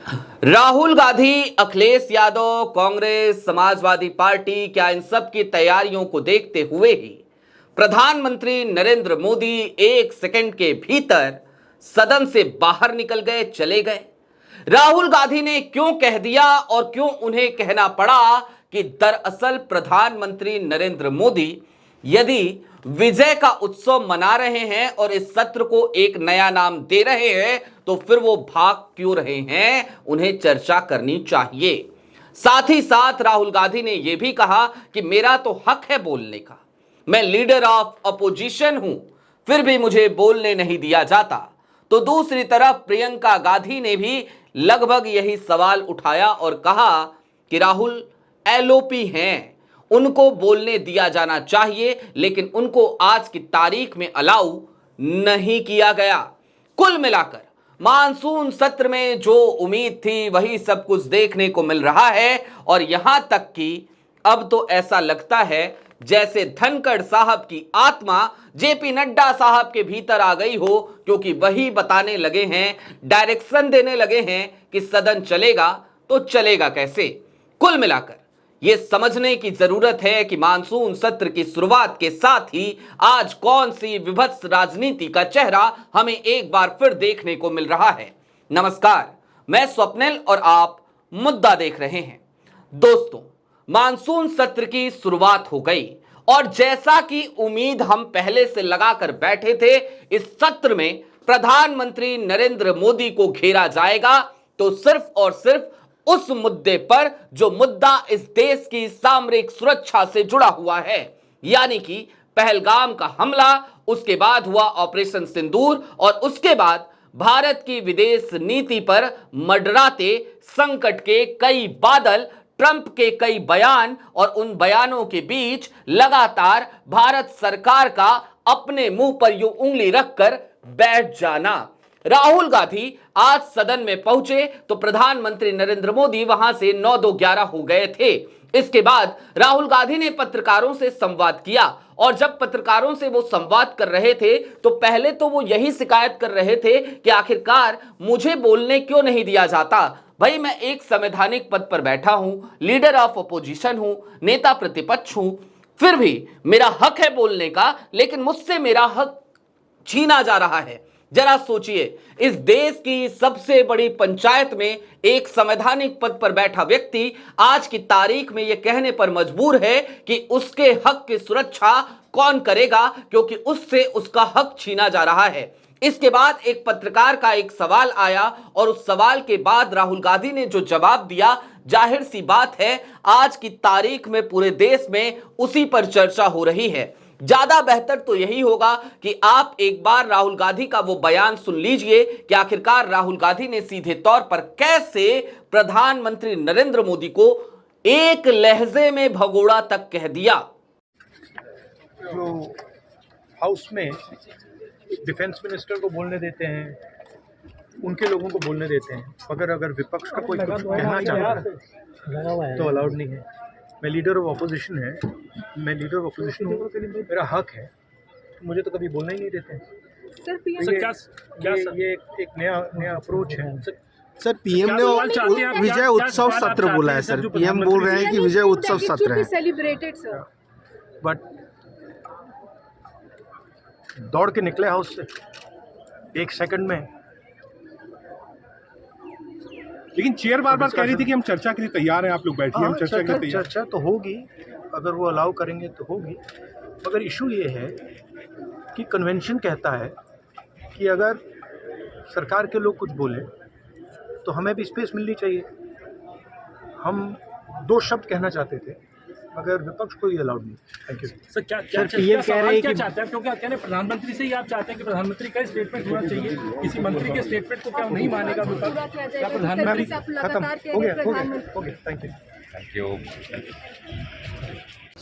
Rahul Gandhi, Akhilesh Yadav, Congress, Samajwadi party, क्या इन सब की तैयारियों को देखते हुए ही प्रधानमंत्री नरेंद्र मोदी एक सेकंड के भीतर सदन से बाहर निकल गए, चले गए? राहुल गांधी ने क्यों कह दिया और क्यों उन्हें कहना पड़ा कि दरअसल प्रधानमंत्री नरेंद्र मोदी यदि विजय का उत्सव मना रहे हैं और इस सत्र को एक नया नाम दे रहे हैं तो फिर वो भाग क्यों रहे हैं, उन्हें चर्चा करनी चाहिए। साथ ही साथ राहुल गांधी ने यह भी कहा कि मेरा तो हक है बोलने का, मैं लीडर ऑफ अपोजिशन हूं, फिर भी मुझे बोलने नहीं दिया जाता। तो दूसरी तरफ प्रियंका गांधी ने भी लगभग यही सवाल उठाया और कहा कि राहुल एलओपी हैं, उनको बोलने दिया जाना चाहिए, लेकिन उनको आज की तारीख में अलाउ नहीं किया गया। कुल मिलाकर मानसून सत्र में जो उम्मीद थी वही सब कुछ देखने को मिल रहा है और यहां तक कि अब तो ऐसा लगता है जैसे धनखड़ साहब की आत्मा जेपी नड्डा साहब के भीतर आ गई हो, क्योंकि वही बताने लगे हैं, डायरेक्शन देने लगे हैं कि सदन चलेगा तो चलेगा कैसे। कुल मिलाकर यह समझने की जरूरत है कि मानसून सत्र की शुरुआत के साथ ही आज कौन सी विभत्स राजनीति का चेहरा हमें एक बार फिर देखने को मिल रहा है। नमस्कार, मैं स्वप्निल और आप मुद्दा देख रहे हैं। दोस्तों, मानसून सत्र की शुरुआत हो गई और जैसा कि उम्मीद हम पहले से लगाकर बैठे थे, इस सत्र में प्रधानमंत्री नरेंद्र मोदी को घेरा जाएगा तो सिर्फ और सिर्फ उस मुद्दे पर जो मुद्दा इस देश की सामरिक सुरक्षा से जुड़ा हुआ है, यानी कि पहलगाम का हमला, उसके बाद हुआ ऑपरेशन सिंदूर और उसके बाद भारत की विदेश नीति पर मंडराते संकट के कई बादल, ट्रंप के कई बयान और उन बयानों के बीच लगातार भारत सरकार का अपने मुंह पर यूं उंगली रखकर बैठ जाना। राहुल गांधी आज सदन में पहुंचे तो प्रधानमंत्री नरेंद्र मोदी वहां से 9-2-11 हो गए थे। इसके बाद राहुल गांधी ने पत्रकारों से संवाद किया और जब पत्रकारों से वो संवाद कर रहे थे तो पहले तो वो यही शिकायत कर रहे थे कि आखिरकार मुझे बोलने क्यों नहीं दिया जाता। भाई, मैं एक संवैधानिक पद पर बैठा हूं, लीडर ऑफ अपोजिशन हूं, नेता प्रतिपक्ष हूं, फिर भी मेरा हक है बोलने का, लेकिन मुझसे मेरा हक छीना जा रहा है। जरा सोचिए, इस देश की सबसे बड़ी पंचायत में एक संवैधानिक पद पर बैठा व्यक्ति आज की तारीख में यह कहने पर मजबूर है कि उसके हक की सुरक्षा कौन करेगा, क्योंकि उससे उसका हक छीना जा रहा है। इसके बाद एक पत्रकार का एक सवाल आया और उस सवाल के बाद राहुल गांधी ने जो जवाब दिया, जाहिर सी बात है आज की तारीख में पूरे देश में उसी पर चर्चा हो रही है। ज्यादा बेहतर तो यही होगा कि आप एक बार राहुल गांधी का वो बयान सुन लीजिए कि आखिरकार राहुल गांधी ने सीधे तौर पर कैसे प्रधानमंत्री नरेंद्र मोदी को एक लहजे में भगोड़ा तक कह दिया। जो हाउस में डिफेंस मिनिस्टर को बोलने देते हैं, उनके लोगों को बोलने देते हैं, मगर अगर विपक्ष का कोई कुछ कहना चाहता है तो अलाउड नहीं है। मैं लीडर ऑफ अपोजिशन हूँ, मेरा हक है, मुझे तो कभी बोलना ही नहीं देते हैं। ये एक नया अप्रोच है। सर, पीएम ने विजय उत्सव सत्र बोला है। सर, पीएम बोल रहे हैं कि विजय उत्सव सत्र है, बट दौड़ के निकले हाउस से एक सेकंड में। लेकिन चेयर बार बार कह रही थी कि हम चर्चा के लिए तैयार हैं, आप लोग बैठिए, हम चर्चा के लिए तैयार। चर्चा तो होगी, अगर वो अलाउ करेंगे तो होगी, मगर इशू ये है कि कन्वेंशन कहता है कि अगर सरकार के लोग कुछ बोले तो हमें भी स्पेस मिलनी चाहिए। हम 2 शब्द कहना चाहते थे मगर विपक्ष को ये अलाउड नहीं। Thank you sir. क्या पीएम कह रहे हैं कि चाहते हैं, क्योंकि कहते हैं प्रधानमंत्री से ही आप चाहते हैं कि प्रधानमंत्री का स्टेटमेंट होना चाहिए, किसी मंत्री के स्टेटमेंट को क्या नहीं मानेगा विपक्ष? क्या प्रधानमंत्री खत्म हो गया? Thank you.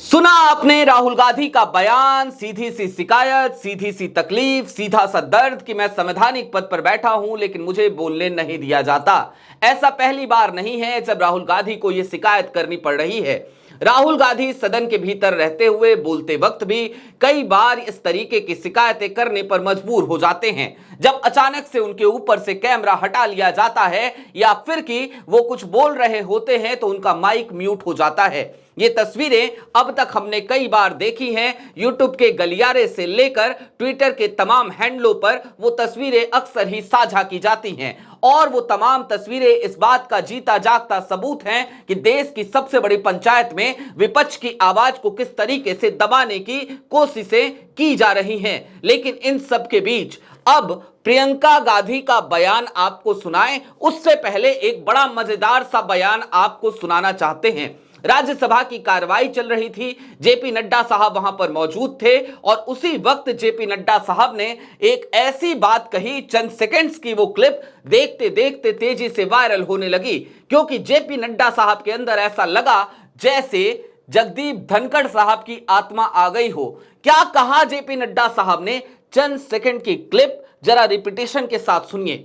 सुना आपने राहुल गांधी का बयान, सीधी सी शिकायत, सीधी सी तकलीफ, सीधा सा दर्द कि मैं संवैधानिक पद पर बैठा हूं लेकिन मुझे बोलने नहीं दिया जाता। ऐसा पहली बार नहीं है जब राहुल गांधी को यह शिकायत करनी पड़ रही है। राहुल गांधी सदन के भीतर रहते हुए बोलते वक्त भी कई बार इस तरीके की शिकायतें करने पर मजबूर हो जाते हैं जब अचानक से उनके ऊपर से कैमरा हटा लिया जाता है या फिर कि वो कुछ बोल रहे होते हैं तो उनका माइक म्यूट हो जाता है। ये तस्वीरें अब तक हमने कई बार देखी हैं। यूट्यूब के गलियारे से लेकर ट्विटर के तमाम हैंडलों पर वो तस्वीरें अक्सर ही साझा की जाती हैं और वो तमाम तस्वीरें इस बात का जीता जागता सबूत हैं कि देश की सबसे बड़ी पंचायत में विपक्ष की आवाज को किस तरीके से दबाने की कोशिशें की जा रही हैं। लेकिन इन सब के बीच अब प्रियंका गांधी का बयान आपको सुनाएं उससे पहले एक बड़ा मजेदार सा बयान आपको सुनाना चाहते हैं। राज्यसभा की कार्रवाई चल रही थी, जेपी नड्डा साहब वहां पर मौजूद थे और उसी वक्त जेपी नड्डा साहब ने एक ऐसी बात कही, चंद सेकंड्स की वो क्लिप देखते देखते तेजी से वायरल होने लगी क्योंकि जेपी नड्डा साहब के अंदर ऐसा लगा जैसे जगदीप धनखड़ साहब की आत्मा आ गई हो। क्या कहा जेपी नड्डा साहब ने, चंद सेकंड की क्लिप जरा रिपीटेशन के साथ सुनिए।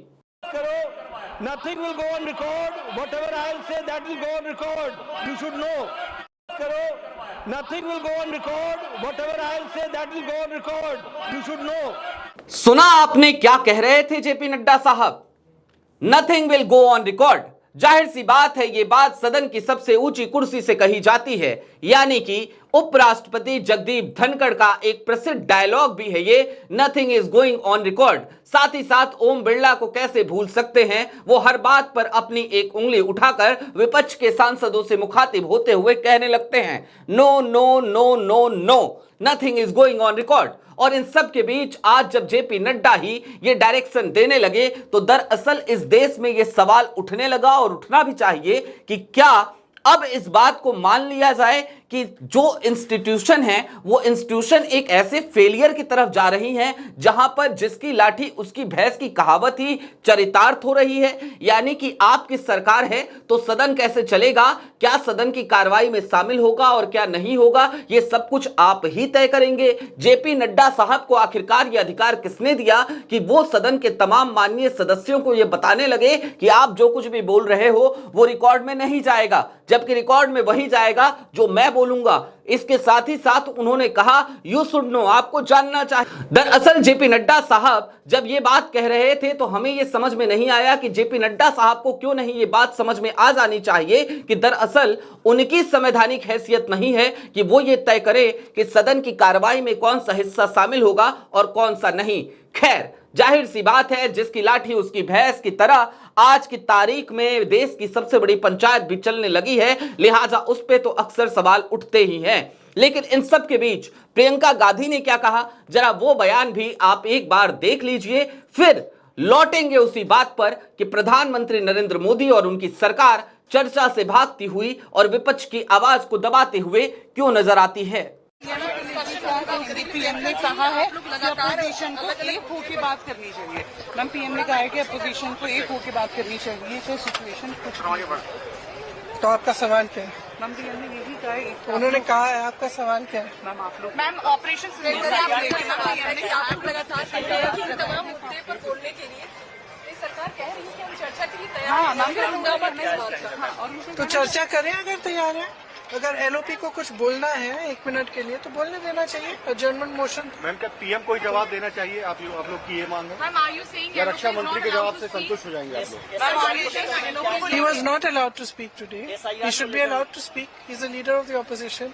Nothing will go on record. Whatever I'll say, that will go on record. You should know. Nothing will go on record. Whatever I'll say, that will go on record. You should know. सुना आपने क्या कह रहे थे JP Nadda साहब? Nothing will go on record. जाहिर सी बात है ये बात सदन की सबसे ऊंची कुर्सी से कही जाती है, यानी कि उपराष्ट्रपति जगदीप धनखड़ का एक प्रसिद्ध डायलॉग भी है ये, nothing is going on record. साथ ही साथ ओम बिरला को कैसे भूल सकते हैं, वो हर बात पर अपनी एक उंगली उठाकर विपक्ष के सांसदों से मुखातिब होते हुए कहने लगते हैं no no no no no, nothing is going on record. और इन सब के बीच आज जब जेपी नड्डा ही ये डायरेक्शन देने लगे तो दरअसल इस देश में ये सवाल उठने लगा और उठना भी चाहिए कि क्या अब इस बात को मान लिया जाए कि जो इंस्टीट्यूशन है वो इंस्टीट्यूशन एक ऐसे फेलियर की तरफ जा रही है जहां पर जिसकी लाठी उसकी भैंस की कहावत ही चरितार्थ हो रही है। यानी कि आपकी सरकार है तो सदन कैसे चलेगा, क्या सदन की कार्रवाई में शामिल होगा और क्या नहीं होगा, ये सब कुछ आप ही तय करेंगे। जेपी नड्डा साहब को आखिरकार ये अधिकार किसने दिया कि वो सदन के तमाम माननीय सदस्यों को ये बताने लगे कि आप जो कुछ भी बोल रहे हो वो रिकॉर्ड में नहीं जाएगा, जबकि रिकॉर्ड में वही जाएगा जो मैं बोलूंगा। इसके साथ ही साथ उन्होंने कहा यू शुड नो, आपको जानना चाहिए। दरअसल जेपी नड्डा साहब जब ये बात कह रहे थे तो हमें ये समझ में नहीं आया कि जेपी नड्डा साहब को क्यों नहीं ये बात समझ में आ जानी चाहिए कि दरअसल उनकी संवैधानिक हैसियत नहीं है कि वो ये तय करे कि सदन की कार्रवाई में कौन सा हिस्सा शामिल होगा और कौन सा नहीं। खैर, जाहिर सी बात है जिसकी लाठी उसकी भैंस की तरह आज की तारीख में देश की सबसे बड़ी पंचायत भी चलने लगी है, लिहाजा उस पे तो अक्सर सवाल उठते ही हैं। लेकिन इन सब के बीच प्रियंका गांधी ने क्या कहा, जरा वो बयान भी आप एक बार देख लीजिए, फिर लौटेंगे उसी बात पर कि प्रधानमंत्री नरेंद्र मोदी और उनकी सरकार चर्चा से भागती हुई और विपक्ष की आवाज को दबाते हुए क्यों नजर आती है। पीएम ने कहा है कि अपोजिशन को एक होकर बात करनी चाहिए। मैम, पीएम ने कहा है कि अपोजिशन को एक होकर बात करनी चाहिए, तो सिचुएशन कुछ नहीं है। तो आपका सवाल क्या है? मैम, पीएम ने यही कहा है। उन्होंने कहा है, आपका सवाल क्या है? मैम, आप लोग मैम ऑपरेशन तमाम मुद्दे पर बोलने के लिए सरकार कह रही है कि हम चर्चा के लिए तैयार हैं। तो चर्चा करें अगर तैयार है। अगर एलओपी को कुछ बोलना है 1 मिनट के लिए तो बोलने देना चाहिए। Adjournment motion. मैम, क्या पीएम को जवाब देना चाहिए? आप लोग की ये मांग है या रक्षा मंत्री के जवाब से संतुष्ट हो जाएंगे आप लोग? He was not allowed to speak today. He should be allowed to speak. He's the leader of the opposition.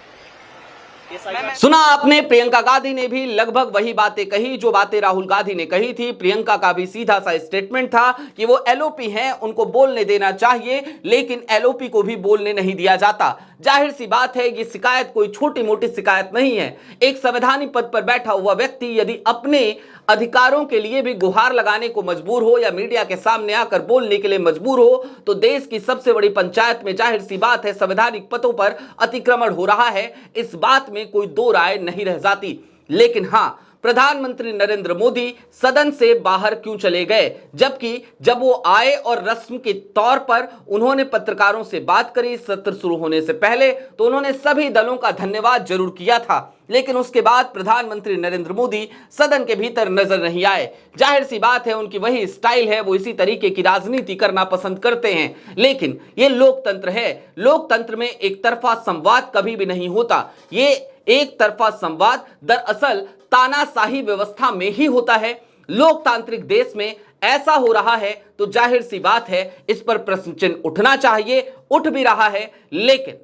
सुना आपने, प्रियंका गांधी ने भी लगभग वही बातें कही जो बातें राहुल गांधी ने कही थी। प्रियंका का भी सीधा सा स्टेटमेंट था कि वो एलओपी हैं, उनको बोलने देना चाहिए, लेकिन एलओपी को भी बोलने नहीं दिया जाता। जाहिर सी बात है ये शिकायत कोई छोटी मोटी शिकायत नहीं है। एक संवैधानिक पद पर बैठा हुआ व्यक्ति यदि अपने अधिकारों के लिए भी गुहार लगाने को मजबूर हो या मीडिया के सामने आकर बोलने के लिए मजबूर हो तो देश की सबसे बड़ी पंचायत में जाहिर सी बात है संवैधानिक पदों पर अतिक्रमण हो रहा है, इस बात में कोई दो राय नहीं रह जाती। लेकिन हाँ, प्रधानमंत्री नरेंद्र मोदी सदन से बाहर क्यों चले गए, जबकि जब वो आए और रस्म के तौर पर उन्होंने पत्रकारों से बात करी सत्र शुरू होने से पहले, तो उन्होंने सभी दलों का धन्यवाद जरूर किया था, लेकिन उसके बाद प्रधानमंत्री नरेंद्र मोदी सदन के भीतर नजर नहीं आए। जाहिर सी बात है, उनकी वही स्टाइल है, वो इसी तरीके की राजनीति करना पसंद करते हैं। लेकिन ये लोकतंत्र है, लोकतंत्र में एक तरफा संवाद कभी भी नहीं होता। ये एक तरफा संवाद दरअसल तानाशाही व्यवस्था में ही होता है। लोकतांत्रिक देश में ऐसा हो रहा है तो जाहिर सी बात है इस पर प्रश्न चिन्ह उठना चाहिए, उठ भी रहा है। लेकिन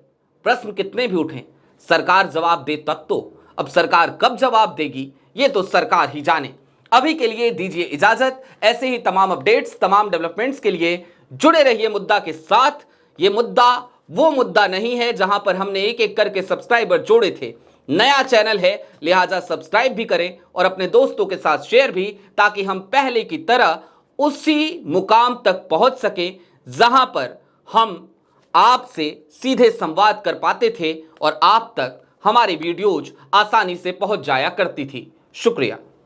प्रश्न कितने भी उठें, सरकार जवाब दे तब तो। अब सरकार कब जवाब देगी ये तो सरकार ही जाने। अभी के लिए दीजिए इजाजत। ऐसे ही तमाम अपडेट्स, तमाम डेवलपमेंट्स के लिए जुड़े रहिए मुद्दा के साथ। ये मुद्दा वो मुद्दा नहीं है जहां पर हमने एक एक करके सब्सक्राइबर जोड़े थे। नया चैनल है, लिहाजा सब्सक्राइब भी करें और अपने दोस्तों के साथ शेयर भी, ताकि हम पहले की तरह उसी मुकाम तक पहुंच सके जहां पर हम आपसे सीधे संवाद कर पाते थे और आप तक हमारी वीडियोज आसानी से पहुंच जाया करती थी। शुक्रिया।